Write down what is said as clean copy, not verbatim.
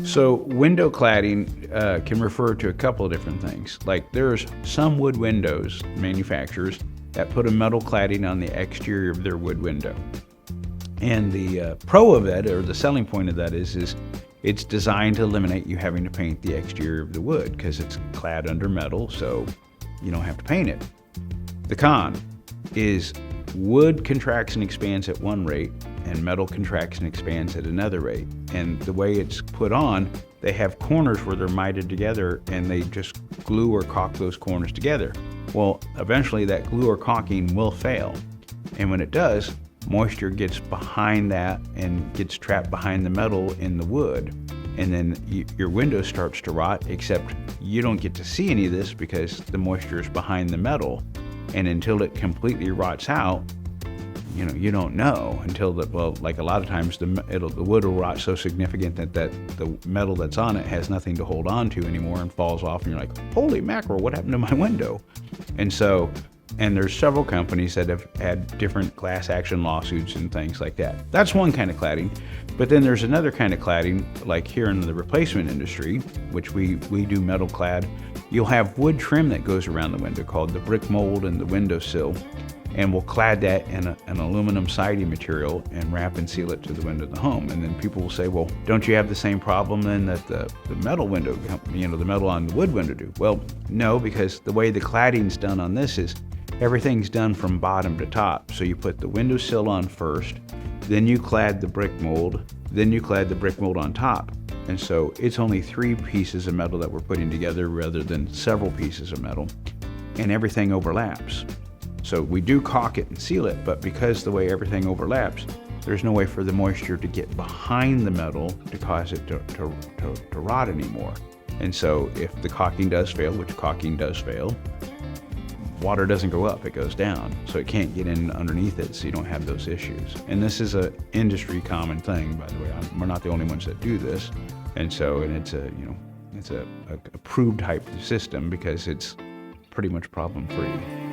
So window cladding can refer to a couple of different things. Like there's some wood windows manufacturers that put a metal cladding on the exterior of their wood window. And the pro of that, or the selling point of that is it's designed to eliminate you having to paint the exterior of the wood because it's clad under metal, so you don't have to paint it. The con is wood contracts and expands at one rate and metal contracts and expands at another rate. And the way it's put on, they have corners where they're mited together and they just glue or caulk those corners together. Well, eventually that glue or caulking will fail. And when it does, moisture gets behind that and gets trapped behind the metal in the wood. And then your window starts to rot, except you don't get to see any of this because the moisture is behind the metal. And until it completely rots out, you don't know until like a lot of times the wood will rot so significant that the metal that's on it has nothing to hold on to anymore and falls off, and you're like, holy mackerel, what happened to my window? And there's several companies that have had different class action lawsuits and things like that. That's one kind of cladding. But then there's another kind of cladding, like here in the replacement industry, which we do metal clad. You'll have wood trim that goes around the window called the brick mold and the windowsill. And we'll clad that in an aluminum siding material and wrap and seal it to the window of the home. And then people will say, well, don't you have the same problem then that the metal window, the metal on the wood window do? Well, no, because the way the cladding's done on this is everything's done from bottom to top. So you put the windowsill on first, then you clad the brick mold, then you clad the brick mold on top. And so it's only 3 pieces of metal that we're putting together rather than several pieces of metal, and everything overlaps. So we do caulk it and seal it, but because the way everything overlaps, there's no way for the moisture to get behind the metal to cause it to rot anymore. And so if the caulking does fail, which caulking does fail, water doesn't go up, it goes down. So it can't get in underneath it, so you don't have those issues. And this is an industry common thing, by the way. We're not the only ones that do this. And it's a approved type of system because it's pretty much problem free.